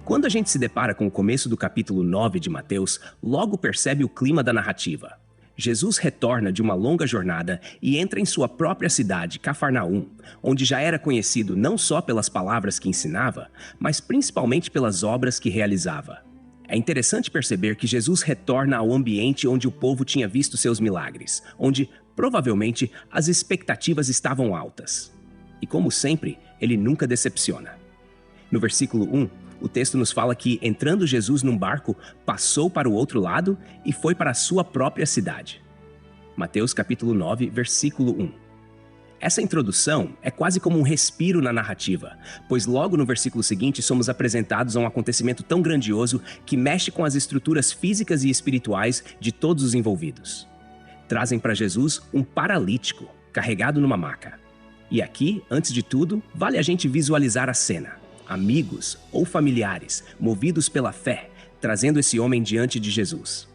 Quando a gente se depara com o começo do capítulo 9 de Mateus, logo percebe o clima da narrativa. Jesus retorna de uma longa jornada e entra em sua própria cidade, Cafarnaum, onde já era conhecido não só pelas palavras que ensinava, mas principalmente pelas obras que realizava. É interessante perceber que Jesus retorna ao ambiente onde o povo tinha visto seus milagres, onde, provavelmente, as expectativas estavam altas. E como sempre, ele nunca decepciona. No versículo 1, o texto nos fala que, entrando Jesus num barco, passou para o outro lado e foi para a sua própria cidade. Mateus capítulo 9, versículo 1. Essa introdução é quase como um respiro na narrativa, pois logo no versículo seguinte somos apresentados a um acontecimento tão grandioso que mexe com as estruturas físicas e espirituais de todos os envolvidos. Trazem para Jesus um paralítico, carregado numa maca. E aqui, antes de tudo, vale a gente visualizar a cena. Amigos ou familiares, movidos pela fé, trazendo esse homem diante de Jesus.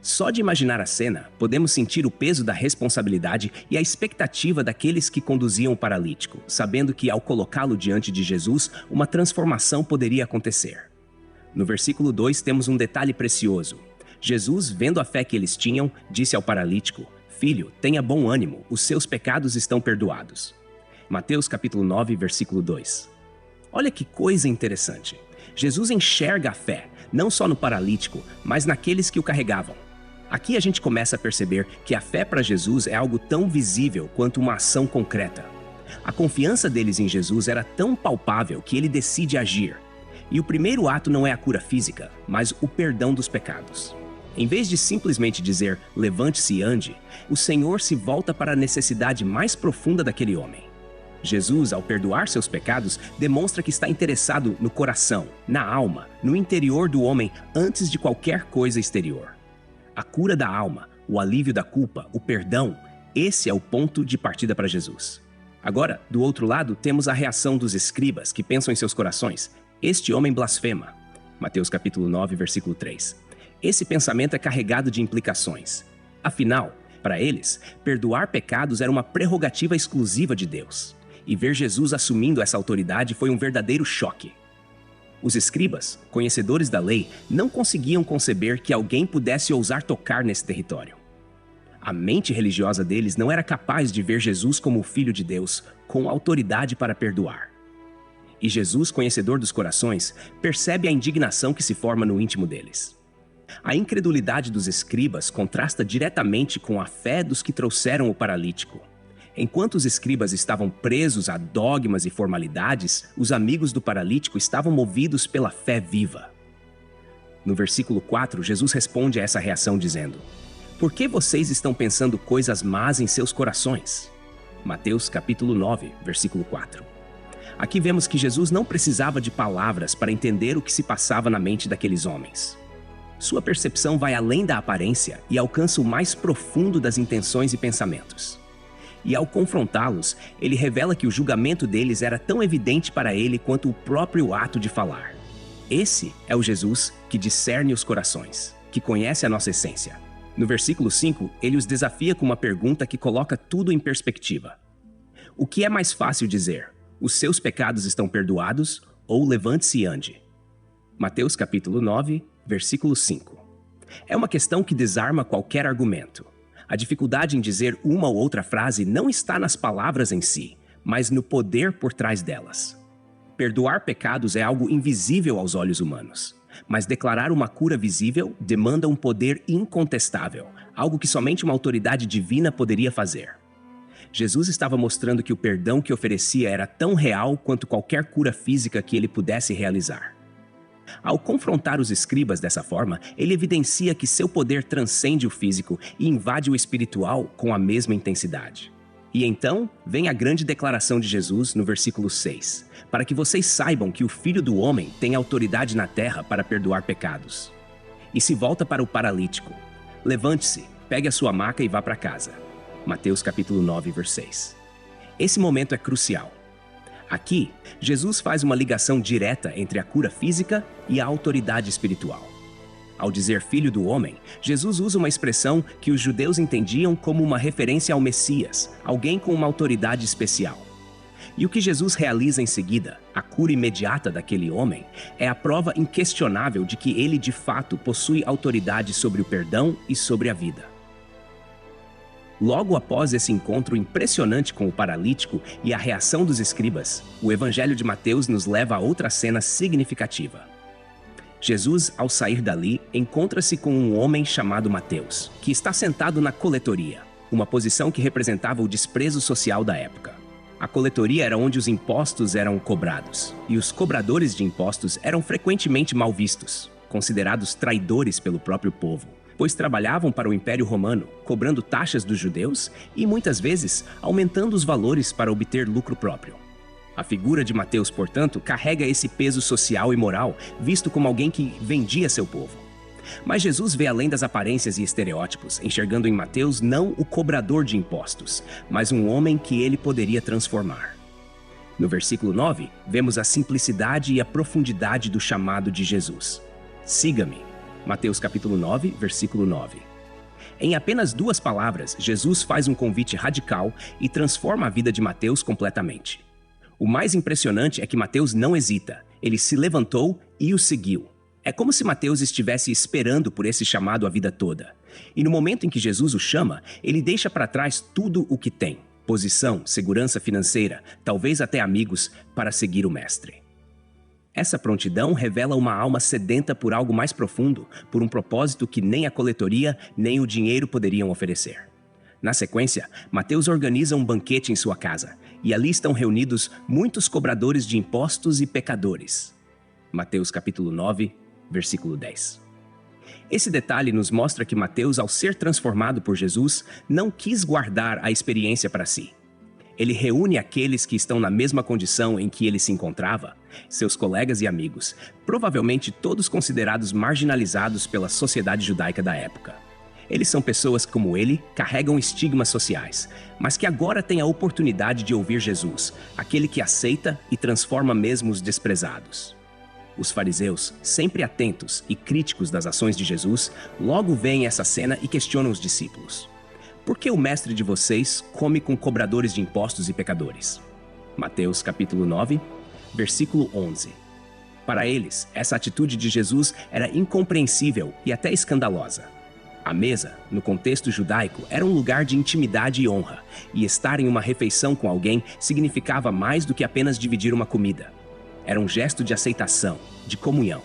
Só de imaginar a cena, podemos sentir o peso da responsabilidade e a expectativa daqueles que conduziam o paralítico, sabendo que, ao colocá-lo diante de Jesus, uma transformação poderia acontecer. No versículo 2 temos um detalhe precioso. Jesus, vendo a fé que eles tinham, disse ao paralítico: "Filho, tenha bom ânimo, os seus pecados estão perdoados." Mateus capítulo 9, versículo 2. Olha que coisa interessante. Jesus enxerga a fé, não só no paralítico, mas naqueles que o carregavam. Aqui a gente começa a perceber que a fé para Jesus é algo tão visível quanto uma ação concreta. A confiança deles em Jesus era tão palpável que ele decide agir. E o primeiro ato não é a cura física, mas o perdão dos pecados. Em vez de simplesmente dizer, levante-se e ande, o Senhor se volta para a necessidade mais profunda daquele homem. Jesus, ao perdoar seus pecados, demonstra que está interessado no coração, na alma, no interior do homem antes de qualquer coisa exterior. A cura da alma, o alívio da culpa, o perdão, esse é o ponto de partida para Jesus. Agora, do outro lado, temos a reação dos escribas que pensam em seus corações: este homem blasfema. Mateus capítulo 9, versículo 3. Esse pensamento é carregado de implicações. Afinal, para eles, perdoar pecados era uma prerrogativa exclusiva de Deus. E ver Jesus assumindo essa autoridade foi um verdadeiro choque. Os escribas, conhecedores da lei, não conseguiam conceber que alguém pudesse ousar tocar nesse território. A mente religiosa deles não era capaz de ver Jesus como o Filho de Deus, com autoridade para perdoar. E Jesus, conhecedor dos corações, percebe a indignação que se forma no íntimo deles. A incredulidade dos escribas contrasta diretamente com a fé dos que trouxeram o paralítico. Enquanto os escribas estavam presos a dogmas e formalidades, os amigos do paralítico estavam movidos pela fé viva. No versículo 4, Jesus responde a essa reação dizendo: "Por que vocês estão pensando coisas más em seus corações?" Mateus capítulo 9, versículo 4. Aqui vemos que Jesus não precisava de palavras para entender o que se passava na mente daqueles homens. Sua percepção vai além da aparência e alcança o mais profundo das intenções e pensamentos. E ao confrontá-los, ele revela que o julgamento deles era tão evidente para ele quanto o próprio ato de falar. Esse é o Jesus que discerne os corações, que conhece a nossa essência. No versículo 5, ele os desafia com uma pergunta que coloca tudo em perspectiva. O que é mais fácil dizer? Os seus pecados estão perdoados ou levante-se e ande? Mateus capítulo 9, versículo 5. É uma questão que desarma qualquer argumento. A dificuldade em dizer uma ou outra frase não está nas palavras em si, mas no poder por trás delas. Perdoar pecados é algo invisível aos olhos humanos, mas declarar uma cura visível demanda um poder incontestável, algo que somente uma autoridade divina poderia fazer. Jesus estava mostrando que o perdão que oferecia era tão real quanto qualquer cura física que ele pudesse realizar. Ao confrontar os escribas dessa forma, ele evidencia que seu poder transcende o físico e invade o espiritual com a mesma intensidade. E então, vem a grande declaração de Jesus no versículo 6, para que vocês saibam que o Filho do Homem tem autoridade na terra para perdoar pecados. E se volta para o paralítico: levante-se, pegue a sua maca e vá para casa. Mateus capítulo 9, versículo 6. Esse momento é crucial. Aqui, Jesus faz uma ligação direta entre a cura física e a autoridade espiritual. Ao dizer Filho do Homem, Jesus usa uma expressão que os judeus entendiam como uma referência ao Messias, alguém com uma autoridade especial. E o que Jesus realiza em seguida, a cura imediata daquele homem, é a prova inquestionável de que ele de fato possui autoridade sobre o perdão e sobre a vida. Logo após esse encontro impressionante com o paralítico e a reação dos escribas, o Evangelho de Mateus nos leva a outra cena significativa. Jesus, ao sair dali, encontra-se com um homem chamado Mateus, que está sentado na coletoria, uma posição que representava o desprezo social da época. A coletoria era onde os impostos eram cobrados, e os cobradores de impostos eram frequentemente mal vistos, considerados traidores pelo próprio povo, pois trabalhavam para o Império Romano, cobrando taxas dos judeus e, muitas vezes, aumentando os valores para obter lucro próprio. A figura de Mateus, portanto, carrega esse peso social e moral, visto como alguém que vendia seu povo. Mas Jesus vê além das aparências e estereótipos, enxergando em Mateus não o cobrador de impostos, mas um homem que ele poderia transformar. No versículo 9, vemos a simplicidade e a profundidade do chamado de Jesus. Siga-me. Mateus capítulo 9, versículo 9. Em apenas 2 palavras, Jesus faz um convite radical e transforma a vida de Mateus completamente. O mais impressionante é que Mateus não hesita. Ele se levantou e o seguiu. É como se Mateus estivesse esperando por esse chamado a vida toda. E no momento em que Jesus o chama, ele deixa para trás tudo o que tem: posição, segurança financeira, talvez até amigos, para seguir o Mestre. Essa prontidão revela uma alma sedenta por algo mais profundo, por um propósito que nem a coletoria nem o dinheiro poderiam oferecer. Na sequência, Mateus organiza um banquete em sua casa, e ali estão reunidos muitos cobradores de impostos e pecadores. Mateus capítulo 9, versículo 10. Esse detalhe nos mostra que Mateus, ao ser transformado por Jesus, não quis guardar a experiência para si. Ele reúne aqueles que estão na mesma condição em que ele se encontrava, seus colegas e amigos, provavelmente todos considerados marginalizados pela sociedade judaica da época. Eles são pessoas que, como ele, carregam estigmas sociais, mas que agora têm a oportunidade de ouvir Jesus, aquele que aceita e transforma mesmo os desprezados. Os fariseus, sempre atentos e críticos das ações de Jesus, logo veem essa cena e questionam os discípulos. Por que o mestre de vocês come com cobradores de impostos e pecadores? Mateus capítulo 9, versículo 11. Para eles, essa atitude de Jesus era incompreensível e até escandalosa. A mesa, no contexto judaico, era um lugar de intimidade e honra, e estar em uma refeição com alguém significava mais do que apenas dividir uma comida. Era um gesto de aceitação, de comunhão.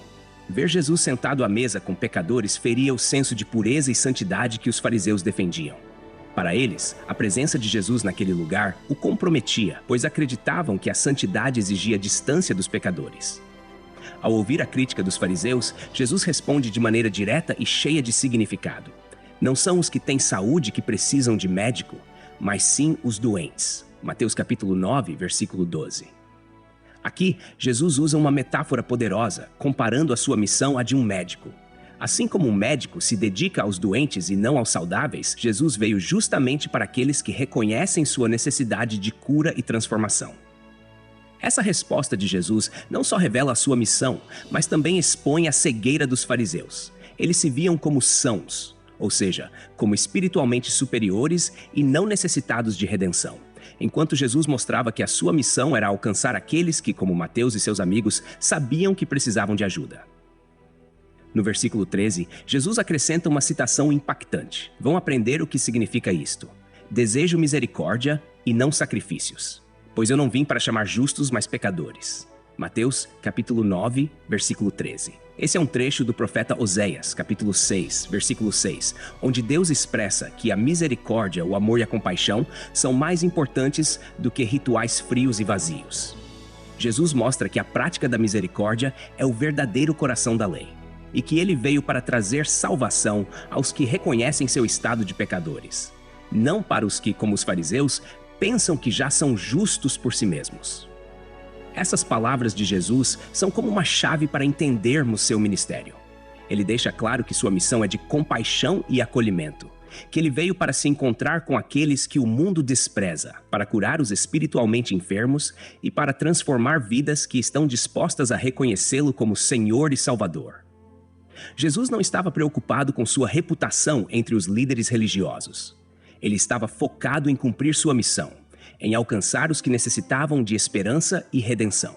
Ver Jesus sentado à mesa com pecadores feria o senso de pureza e santidade que os fariseus defendiam. Para eles, a presença de Jesus naquele lugar o comprometia, pois acreditavam que a santidade exigia distância dos pecadores. Ao ouvir a crítica dos fariseus, Jesus responde de maneira direta e cheia de significado. Não são os que têm saúde que precisam de médico, mas sim os doentes. Mateus capítulo 9, versículo 12. Aqui, Jesus usa uma metáfora poderosa, comparando a sua missão à de um médico. Assim como um médico se dedica aos doentes e não aos saudáveis, Jesus veio justamente para aqueles que reconhecem sua necessidade de cura e transformação. Essa resposta de Jesus não só revela a sua missão, mas também expõe a cegueira dos fariseus. Eles se viam como sãos, ou seja, como espiritualmente superiores e não necessitados de redenção. Enquanto Jesus mostrava que a sua missão era alcançar aqueles que, como Mateus e seus amigos, sabiam que precisavam de ajuda. No versículo 13, Jesus acrescenta uma citação impactante. Vão aprender o que significa isto: desejo misericórdia e não sacrifícios, pois eu não vim para chamar justos, mas pecadores. Mateus, capítulo 9, versículo 13. Esse é um trecho do profeta Oséias, capítulo 6, versículo 6, onde Deus expressa que a misericórdia, o amor e a compaixão são mais importantes do que rituais frios e vazios. Jesus mostra que a prática da misericórdia é o verdadeiro coração da lei, e que ele veio para trazer salvação aos que reconhecem seu estado de pecadores, não para os que, como os fariseus, pensam que já são justos por si mesmos. Essas palavras de Jesus são como uma chave para entendermos seu ministério. Ele deixa claro que sua missão é de compaixão e acolhimento, que ele veio para se encontrar com aqueles que o mundo despreza, para curar os espiritualmente enfermos e para transformar vidas que estão dispostas a reconhecê-lo como Senhor e Salvador. Jesus não estava preocupado com sua reputação entre os líderes religiosos. Ele estava focado em cumprir sua missão, em alcançar os que necessitavam de esperança e redenção.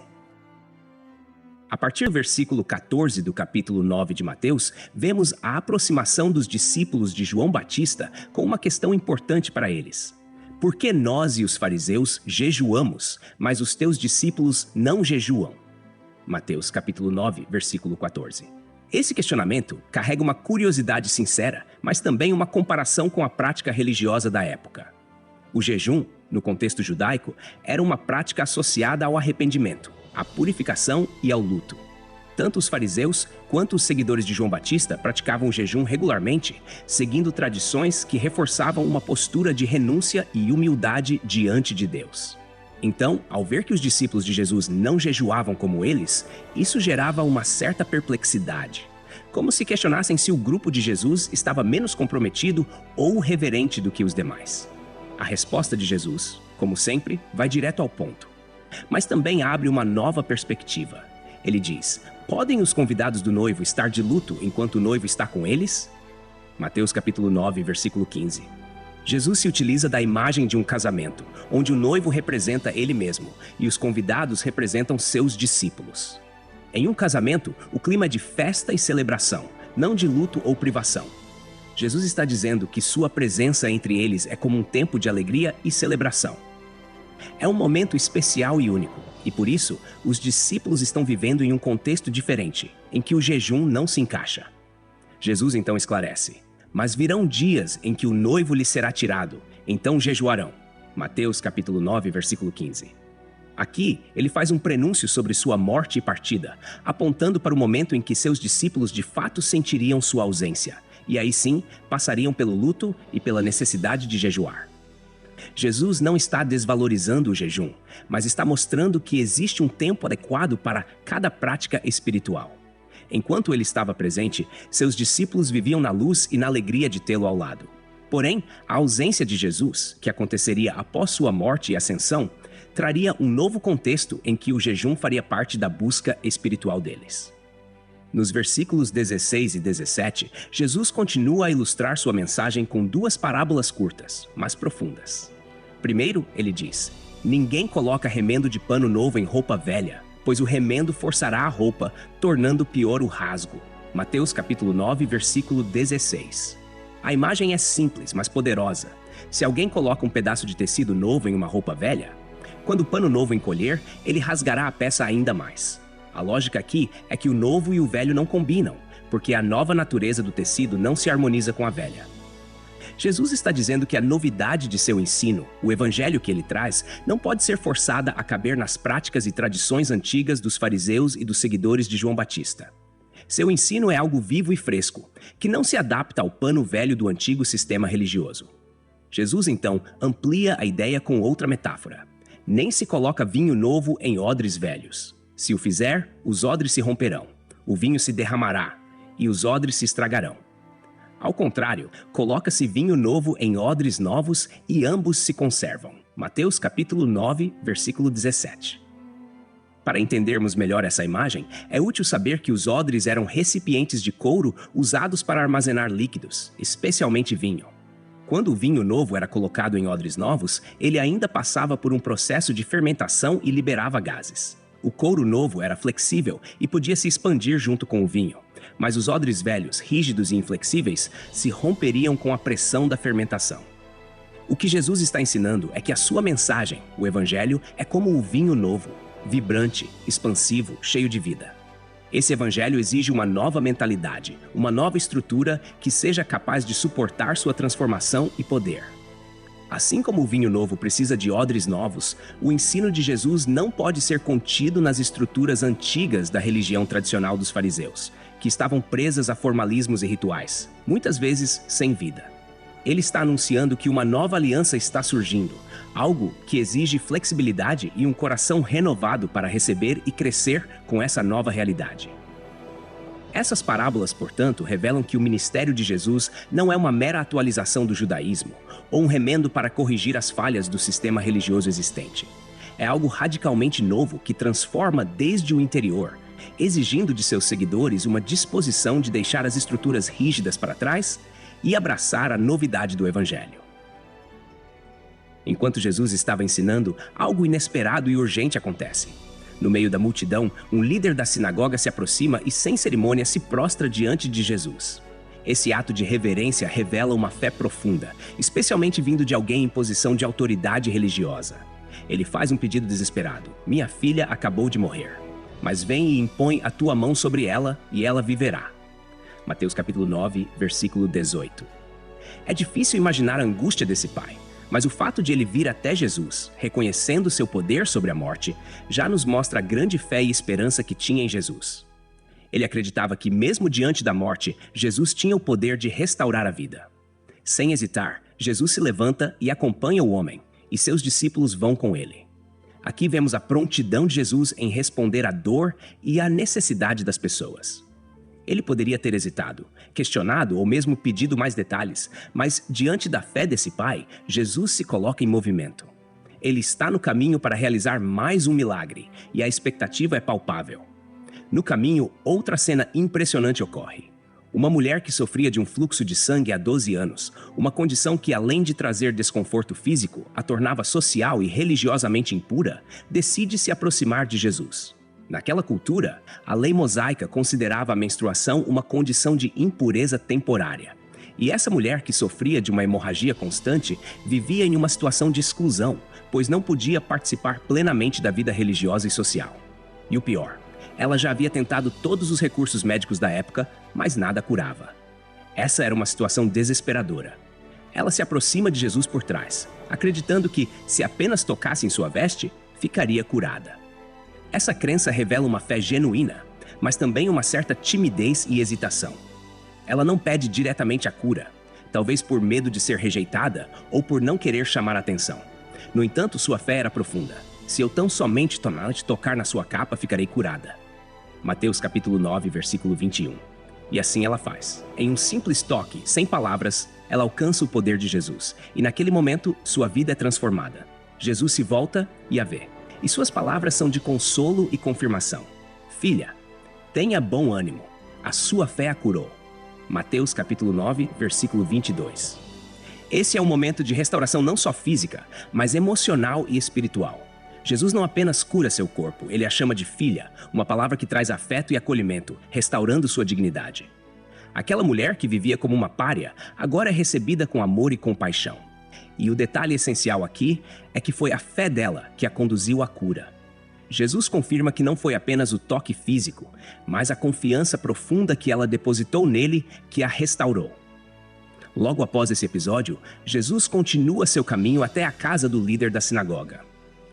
A partir do versículo 14 do capítulo 9 de Mateus, vemos a aproximação dos discípulos de João Batista com uma questão importante para eles. Por que nós e os fariseus jejuamos, mas os teus discípulos não jejuam? Mateus capítulo 9, versículo 14. Esse questionamento carrega uma curiosidade sincera, mas também uma comparação com a prática religiosa da época. O jejum, no contexto judaico, era uma prática associada ao arrependimento, à purificação e ao luto. Tanto os fariseus quanto os seguidores de João Batista praticavam o jejum regularmente, seguindo tradições que reforçavam uma postura de renúncia e humildade diante de Deus. Então, ao ver que os discípulos de Jesus não jejuavam como eles, isso gerava uma certa perplexidade, como se questionassem se o grupo de Jesus estava menos comprometido ou reverente do que os demais. A resposta de Jesus, como sempre, vai direto ao ponto, mas também abre uma nova perspectiva. Ele diz: podem os convidados do noivo estar de luto enquanto o noivo está com eles? Mateus capítulo 9, versículo 15. Jesus se utiliza da imagem de um casamento, onde o noivo representa ele mesmo e os convidados representam seus discípulos. Em um casamento, o clima é de festa e celebração, não de luto ou privação. Jesus está dizendo que sua presença entre eles é como um tempo de alegria e celebração. É um momento especial e único, e por isso, os discípulos estão vivendo em um contexto diferente, em que o jejum não se encaixa. Jesus então esclarece: mas virão dias em que o noivo lhe será tirado, então jejuarão. Mateus capítulo 9, versículo 15. Aqui, ele faz um prenúncio sobre sua morte e partida, apontando para o momento em que seus discípulos de fato sentiriam sua ausência, e aí sim, passariam pelo luto e pela necessidade de jejuar. Jesus não está desvalorizando o jejum, mas está mostrando que existe um tempo adequado para cada prática espiritual. Enquanto ele estava presente, seus discípulos viviam na luz e na alegria de tê-lo ao lado. Porém, a ausência de Jesus, que aconteceria após sua morte e ascensão, traria um novo contexto em que o jejum faria parte da busca espiritual deles. Nos versículos 16 e 17, Jesus continua a ilustrar sua mensagem com duas parábolas curtas, mas profundas. Primeiro, ele diz: ninguém coloca remendo de pano novo em roupa velha, pois o remendo forçará a roupa, tornando pior o rasgo. Mateus capítulo 9, versículo 16. A imagem é simples, mas poderosa. Se alguém coloca um pedaço de tecido novo em uma roupa velha, quando o pano novo encolher, ele rasgará a peça ainda mais. A lógica aqui é que o novo e o velho não combinam, porque a nova natureza do tecido não se harmoniza com a velha. Jesus está dizendo que a novidade de seu ensino, o evangelho que ele traz, não pode ser forçada a caber nas práticas e tradições antigas dos fariseus e dos seguidores de João Batista. Seu ensino é algo vivo e fresco, que não se adapta ao pano velho do antigo sistema religioso. Jesus, então, amplia a ideia com outra metáfora. Nem se coloca vinho novo em odres velhos. Se o fizer, os odres se romperão, o vinho se derramará, e os odres se estragarão. Ao contrário, coloca-se vinho novo em odres novos e ambos se conservam. Mateus capítulo 9, versículo 17. Para entendermos melhor essa imagem, é útil saber que os odres eram recipientes de couro usados para armazenar líquidos, especialmente vinho. Quando o vinho novo era colocado em odres novos, ele ainda passava por um processo de fermentação e liberava gases. O couro novo era flexível e podia se expandir junto com o vinho, mas os odres velhos, rígidos e inflexíveis, se romperiam com a pressão da fermentação. O que Jesus está ensinando é que a sua mensagem, o Evangelho, é como o vinho novo, vibrante, expansivo, cheio de vida. Esse Evangelho exige uma nova mentalidade, uma nova estrutura que seja capaz de suportar sua transformação e poder. Assim como o vinho novo precisa de odres novos, o ensino de Jesus não pode ser contido nas estruturas antigas da religião tradicional dos fariseus, que estavam presas a formalismos e rituais, muitas vezes sem vida. Ele está anunciando que uma nova aliança está surgindo, algo que exige flexibilidade e um coração renovado para receber e crescer com essa nova realidade. Essas parábolas, portanto, revelam que o ministério de Jesus não é uma mera atualização do judaísmo, ou um remendo para corrigir as falhas do sistema religioso existente. É algo radicalmente novo que transforma desde o interior, exigindo de seus seguidores uma disposição de deixar as estruturas rígidas para trás e abraçar a novidade do Evangelho. Enquanto Jesus estava ensinando, algo inesperado e urgente acontece. No meio da multidão, um líder da sinagoga se aproxima e, sem cerimônia, se prostra diante de Jesus. Esse ato de reverência revela uma fé profunda, especialmente vindo de alguém em posição de autoridade religiosa. Ele faz um pedido desesperado: minha filha acabou de morrer, mas vem e impõe a tua mão sobre ela e ela viverá. Mateus capítulo 9, versículo 18. É difícil imaginar a angústia desse pai, mas o fato de ele vir até Jesus, reconhecendo seu poder sobre a morte, já nos mostra a grande fé e esperança que tinha em Jesus. Ele acreditava que, mesmo diante da morte, Jesus tinha o poder de restaurar a vida. Sem hesitar, Jesus se levanta e acompanha o homem, e seus discípulos vão com ele. Aqui vemos a prontidão de Jesus em responder à dor e à necessidade das pessoas. Ele poderia ter hesitado, questionado ou mesmo pedido mais detalhes, mas diante da fé desse pai, Jesus se coloca em movimento. Ele está no caminho para realizar mais um milagre, e a expectativa é palpável. No caminho, outra cena impressionante ocorre. Uma mulher que sofria de um fluxo de sangue há 12 anos, uma condição que, além de trazer desconforto físico, a tornava social e religiosamente impura, decide se aproximar de Jesus. Naquela cultura, a lei mosaica considerava a menstruação uma condição de impureza temporária. E essa mulher, que sofria de uma hemorragia constante, vivia em uma situação de exclusão, pois não podia participar plenamente da vida religiosa e social. E o pior, ela já havia tentado todos os recursos médicos da época, mas nada curava. Essa era uma situação desesperadora. Ela se aproxima de Jesus por trás, acreditando que, se apenas tocasse em sua veste, ficaria curada. Essa crença revela uma fé genuína, mas também uma certa timidez e hesitação. Ela não pede diretamente a cura, talvez por medo de ser rejeitada ou por não querer chamar atenção. No entanto, sua fé era profunda. Se eu tão somente tocar na sua capa, ficarei curada. Mateus capítulo 9, versículo 21. E assim ela faz. Em um simples toque, sem palavras, ela alcança o poder de Jesus. E naquele momento, sua vida é transformada. Jesus se volta e a vê. E suas palavras são de consolo e confirmação. Filha, tenha bom ânimo. A sua fé a curou. Mateus capítulo 9, versículo 22. Esse é um momento de restauração não só física, mas emocional e espiritual. Jesus não apenas cura seu corpo, ele a chama de filha, uma palavra que traz afeto e acolhimento, restaurando sua dignidade. Aquela mulher que vivia como uma pária, agora é recebida com amor e compaixão. E o detalhe essencial aqui é que foi a fé dela que a conduziu à cura. Jesus confirma que não foi apenas o toque físico, mas a confiança profunda que ela depositou nele que a restaurou. Logo após esse episódio, Jesus continua seu caminho até a casa do líder da sinagoga.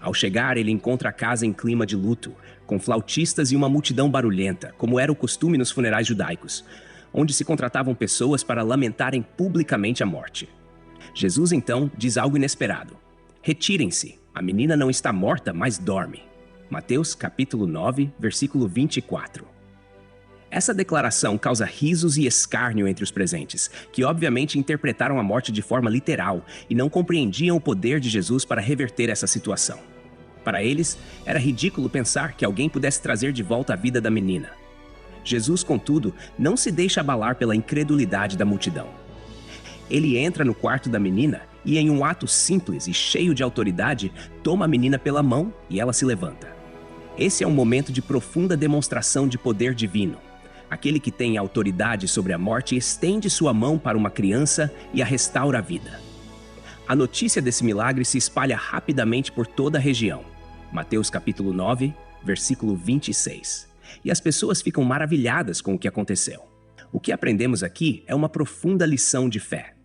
Ao chegar, ele encontra a casa em clima de luto, com flautistas e uma multidão barulhenta, como era o costume nos funerais judaicos, onde se contratavam pessoas para lamentarem publicamente a morte. Jesus, então, diz algo inesperado. Retirem-se, a menina não está morta, mas dorme. Mateus capítulo 9, versículo 24. Essa declaração causa risos e escárnio entre os presentes, que obviamente interpretaram a morte de forma literal e não compreendiam o poder de Jesus para reverter essa situação. Para eles, era ridículo pensar que alguém pudesse trazer de volta a vida da menina. Jesus, contudo, não se deixa abalar pela incredulidade da multidão. Ele entra no quarto da menina e, em um ato simples e cheio de autoridade, toma a menina pela mão e ela se levanta. Esse é um momento de profunda demonstração de poder divino. Aquele que tem autoridade sobre a morte estende sua mão para uma criança e a restaura à vida. A notícia desse milagre se espalha rapidamente por toda a região. Mateus capítulo 9, versículo 26. E as pessoas ficam maravilhadas com o que aconteceu. O que aprendemos aqui é uma profunda lição de fé.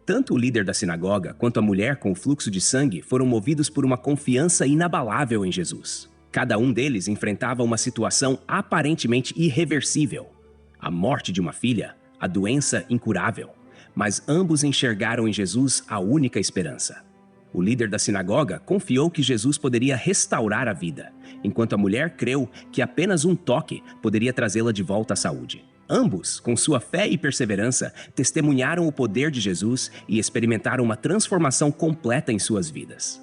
Tanto o líder da sinagoga quanto a mulher com o fluxo de sangue foram movidos por uma confiança inabalável em Jesus. Cada um deles enfrentava uma situação aparentemente irreversível. A morte de uma filha, a doença incurável. Mas ambos enxergaram em Jesus a única esperança. O líder da sinagoga confiou que Jesus poderia restaurar a vida, enquanto a mulher creu que apenas um toque poderia trazê-la de volta à saúde. Ambos, com sua fé e perseverança, testemunharam o poder de Jesus e experimentaram uma transformação completa em suas vidas.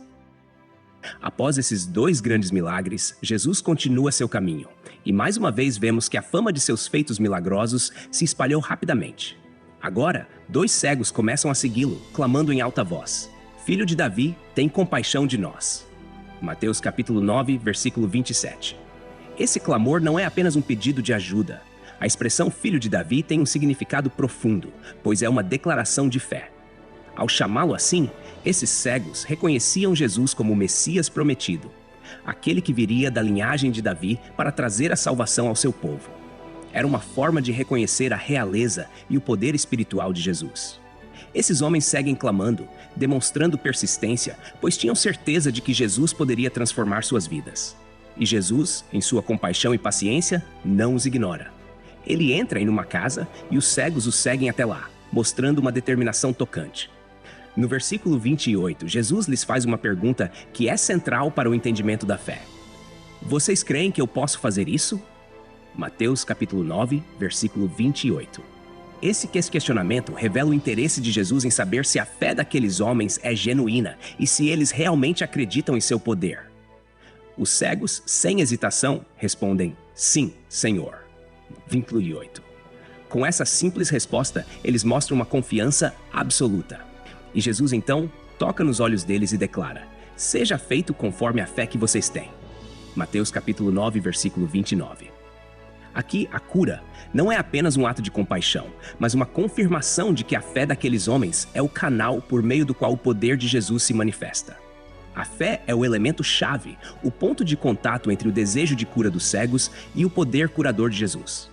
Após esses dois grandes milagres, Jesus continua seu caminho, e mais uma vez vemos que a fama de seus feitos milagrosos se espalhou rapidamente. Agora, dois cegos começam a segui-lo, clamando em alta voz: Filho de Davi, tem compaixão de nós. Mateus capítulo 9, versículo 27. Esse clamor não é apenas um pedido de ajuda. A expressão Filho de Davi tem um significado profundo, pois é uma declaração de fé. Ao chamá-lo assim, esses cegos reconheciam Jesus como o Messias prometido, aquele que viria da linhagem de Davi para trazer a salvação ao seu povo. Era uma forma de reconhecer a realeza e o poder espiritual de Jesus. Esses homens seguem clamando, demonstrando persistência, pois tinham certeza de que Jesus poderia transformar suas vidas. E Jesus, em sua compaixão e paciência, não os ignora. Ele entra em uma casa e os cegos o seguem até lá, mostrando uma determinação tocante. No versículo 28, Jesus lhes faz uma pergunta que é central para o entendimento da fé. Vocês creem que eu posso fazer isso? Mateus capítulo 9, versículo 28. Esse questionamento revela o interesse de Jesus em saber se a fé daqueles homens é genuína e se eles realmente acreditam em seu poder. Os cegos, sem hesitação, respondem, sim, Senhor. 28. Com essa simples resposta, eles mostram uma confiança absoluta. E Jesus, então, toca nos olhos deles e declara, seja feito conforme a fé que vocês têm. Mateus capítulo 9, versículo 29. Aqui, a cura não é apenas um ato de compaixão, mas uma confirmação de que a fé daqueles homens é o canal por meio do qual o poder de Jesus se manifesta. A fé é o elemento-chave, o ponto de contato entre o desejo de cura dos cegos e o poder curador de Jesus.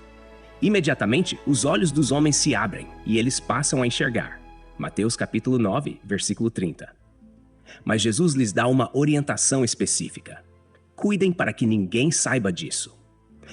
Imediatamente, os olhos dos homens se abrem e eles passam a enxergar. Mateus capítulo 9, versículo 30. Mas Jesus lhes dá uma orientação específica. Cuidem para que ninguém saiba disso.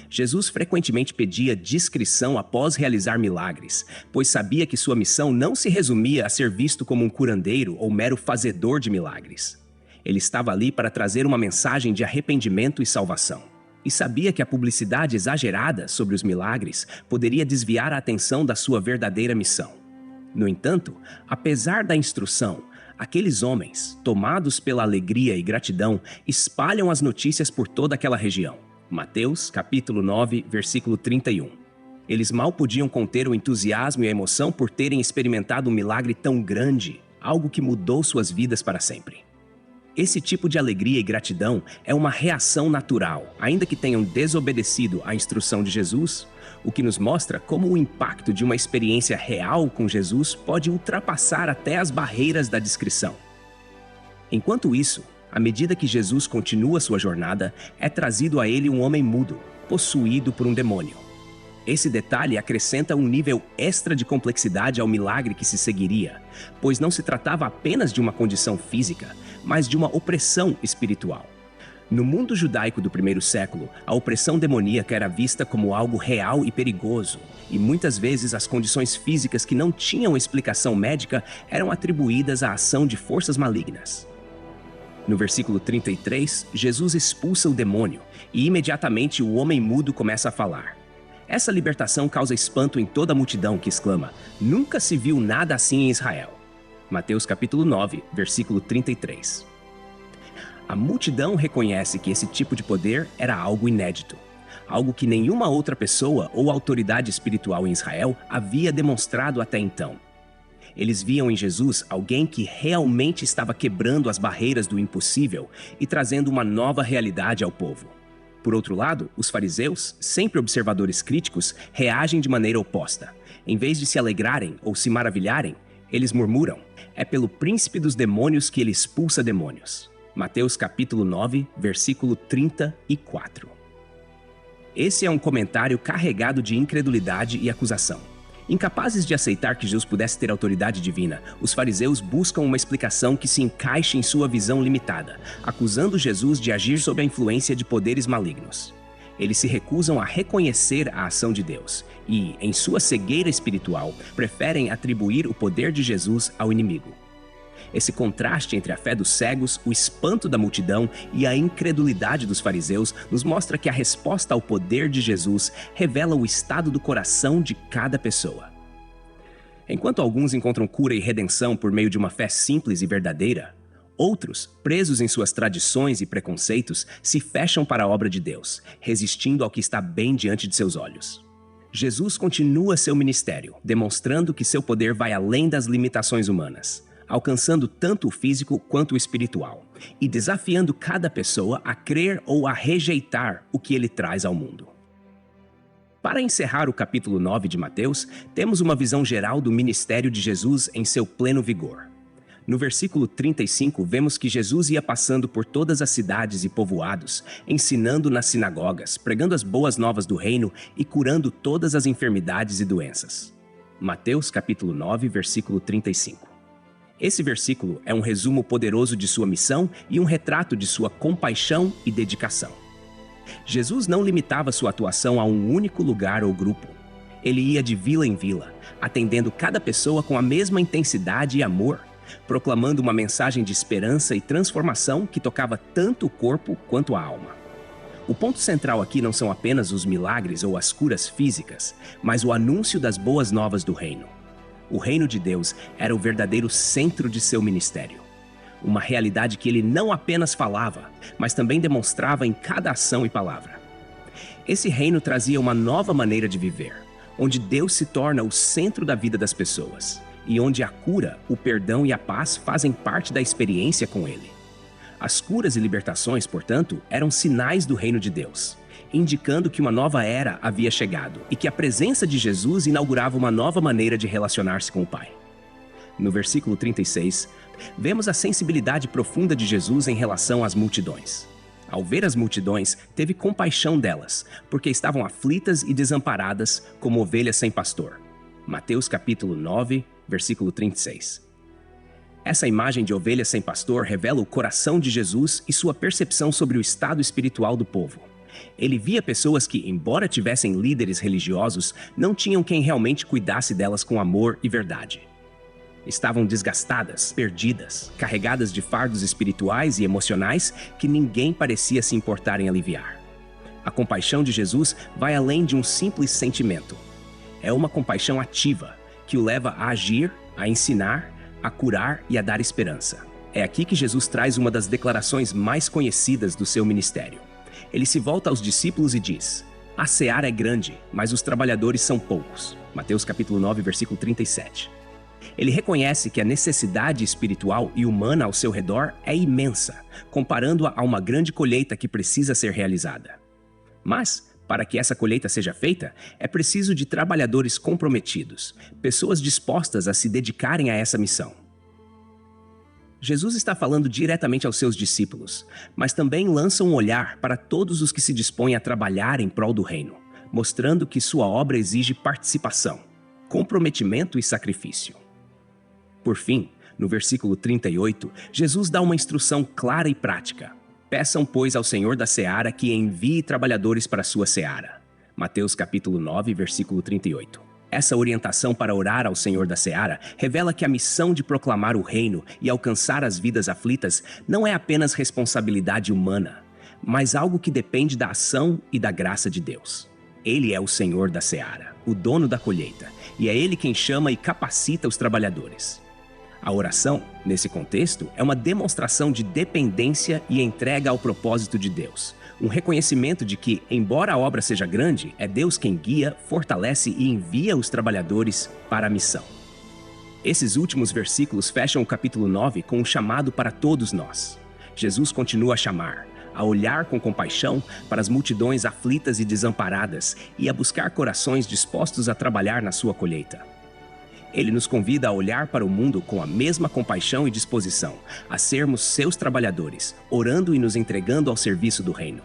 Jesus frequentemente pedia discrição após realizar milagres, pois sabia que sua missão não se resumia a ser visto como um curandeiro ou mero fazedor de milagres. Ele estava ali para trazer uma mensagem de arrependimento e salvação. E sabia que a publicidade exagerada sobre os milagres poderia desviar a atenção da sua verdadeira missão. No entanto, apesar da instrução, aqueles homens, tomados pela alegria e gratidão, espalham as notícias por toda aquela região. Mateus, capítulo 9, versículo 31. Eles mal podiam conter o entusiasmo e a emoção por terem experimentado um milagre tão grande, algo que mudou suas vidas para sempre. Esse tipo de alegria e gratidão é uma reação natural, ainda que tenham desobedecido à instrução de Jesus, o que nos mostra como o impacto de uma experiência real com Jesus pode ultrapassar até as barreiras da descrição. Enquanto isso, à medida que Jesus continua sua jornada, é trazido a ele um homem mudo, possuído por um demônio. Esse detalhe acrescenta um nível extra de complexidade ao milagre que se seguiria, pois não se tratava apenas de uma condição física, mas de uma opressão espiritual. No mundo judaico do primeiro século, a opressão demoníaca era vista como algo real e perigoso, e muitas vezes as condições físicas que não tinham explicação médica eram atribuídas à ação de forças malignas. No versículo 33, Jesus expulsa o demônio, e imediatamente o homem mudo começa a falar. Essa libertação causa espanto em toda a multidão que exclama, nunca se viu nada assim em Israel. Mateus capítulo 9, versículo 33. A multidão reconhece que esse tipo de poder era algo inédito, algo que nenhuma outra pessoa ou autoridade espiritual em Israel havia demonstrado até então. Eles viam em Jesus alguém que realmente estava quebrando as barreiras do impossível e trazendo uma nova realidade ao povo. Por outro lado, os fariseus, sempre observadores críticos, reagem de maneira oposta. Em vez de se alegrarem ou se maravilharem, eles murmuram, é pelo príncipe dos demônios que ele expulsa demônios. Mateus capítulo 9, versículo 34. Esse é um comentário carregado de incredulidade e acusação. Incapazes de aceitar que Jesus pudesse ter autoridade divina, os fariseus buscam uma explicação que se encaixe em sua visão limitada, acusando Jesus de agir sob a influência de poderes malignos. Eles se recusam a reconhecer a ação de Deus e, em sua cegueira espiritual, preferem atribuir o poder de Jesus ao inimigo. Esse contraste entre a fé dos cegos, o espanto da multidão e a incredulidade dos fariseus nos mostra que a resposta ao poder de Jesus revela o estado do coração de cada pessoa. Enquanto alguns encontram cura e redenção por meio de uma fé simples e verdadeira, outros, presos em suas tradições e preconceitos, se fecham para a obra de Deus, resistindo ao que está bem diante de seus olhos. Jesus continua seu ministério, demonstrando que seu poder vai além das limitações humanas. alcançando tanto o físico quanto o espiritual, e desafiando cada pessoa a crer ou a rejeitar o que ele traz ao mundo. Para encerrar o capítulo 9 de Mateus, temos uma visão geral do ministério de Jesus em seu pleno vigor. No versículo 35, vemos que Jesus ia passando por todas as cidades e povoados, ensinando nas sinagogas, pregando as boas novas do reino e curando todas as enfermidades e doenças. Mateus capítulo 9, versículo 35. Esse versículo é um resumo poderoso de sua missão e um retrato de sua compaixão e dedicação. Jesus não limitava sua atuação a um único lugar ou grupo. Ele ia de vila em vila, atendendo cada pessoa com a mesma intensidade e amor, proclamando uma mensagem de esperança e transformação que tocava tanto o corpo quanto a alma. O ponto central aqui não são apenas os milagres ou as curas físicas, mas o anúncio das boas novas do reino. O reino de Deus era o verdadeiro centro de seu ministério. Uma realidade que ele não apenas falava, mas também demonstrava em cada ação e palavra. Esse reino trazia uma nova maneira de viver, onde Deus se torna o centro da vida das pessoas, e onde a cura, o perdão e a paz fazem parte da experiência com ele. As curas e libertações, portanto, eram sinais do reino de Deus, indicando que uma nova era havia chegado e que a presença de Jesus inaugurava uma nova maneira de relacionar-se com o Pai. No versículo 36, vemos a sensibilidade profunda de Jesus em relação às multidões. Ao ver as multidões, teve compaixão delas, porque estavam aflitas e desamparadas como ovelhas sem pastor. Mateus capítulo 9, versículo 36. Essa imagem de ovelha sem pastor revela o coração de Jesus e sua percepção sobre o estado espiritual do povo. Ele via pessoas que, embora tivessem líderes religiosos, não tinham quem realmente cuidasse delas com amor e verdade. Estavam desgastadas, perdidas, carregadas de fardos espirituais e emocionais que ninguém parecia se importar em aliviar. A compaixão de Jesus vai além de um simples sentimento. É uma compaixão ativa, que o leva a agir, a ensinar, a curar e a dar esperança. É aqui que Jesus traz uma das declarações mais conhecidas do seu ministério. Ele se volta aos discípulos e diz: "A seara é grande, mas os trabalhadores são poucos." Mateus capítulo 9, versículo 37. Ele reconhece que a necessidade espiritual e humana ao seu redor é imensa, comparando-a a uma grande colheita que precisa ser realizada. Mas, para que essa colheita seja feita, é preciso de trabalhadores comprometidos, pessoas dispostas a se dedicarem a essa missão. Jesus está falando diretamente aos seus discípulos, mas também lança um olhar para todos os que se dispõem a trabalhar em prol do reino, mostrando que sua obra exige participação, comprometimento e sacrifício. Por fim, no versículo 38, Jesus dá uma instrução clara e prática. Peçam, pois, ao Senhor da seara que envie trabalhadores para a sua seara. Mateus capítulo 9, versículo 38. Essa orientação para orar ao Senhor da seara revela que a missão de proclamar o reino e alcançar as vidas aflitas não é apenas responsabilidade humana, mas algo que depende da ação e da graça de Deus. Ele é o Senhor da seara, o dono da colheita, e é Ele quem chama e capacita os trabalhadores. A oração, nesse contexto, é uma demonstração de dependência e entrega ao propósito de Deus. Um reconhecimento de que, embora a obra seja grande, é Deus quem guia, fortalece e envia os trabalhadores para a missão. Esses últimos versículos fecham o capítulo 9 com um chamado para todos nós. Jesus continua a chamar, a olhar com compaixão para as multidões aflitas e desamparadas e a buscar corações dispostos a trabalhar na sua colheita. Ele nos convida a olhar para o mundo com a mesma compaixão e disposição, a sermos seus trabalhadores, orando e nos entregando ao serviço do reino.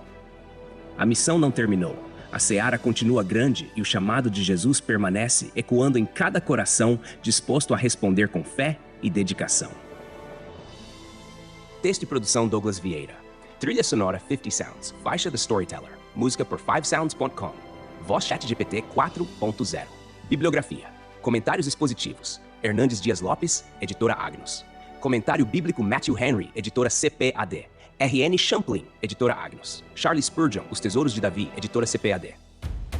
A missão não terminou. A seara continua grande e o chamado de Jesus permanece ecoando em cada coração disposto a responder com fé e dedicação. Texto e produção Douglas Vieira. Trilha sonora 50 Sounds, faixa The Storyteller, música por 5sounds.com, voz ChatGPT 4.0. Bibliografia. Comentários expositivos. Hernandes Dias Lopes, editora Agnus. Comentário bíblico Matthew Henry, editora CPAD. R.N. Champlin, editora Agnus. Charles Spurgeon, Os Tesouros de Davi, editora CPAD.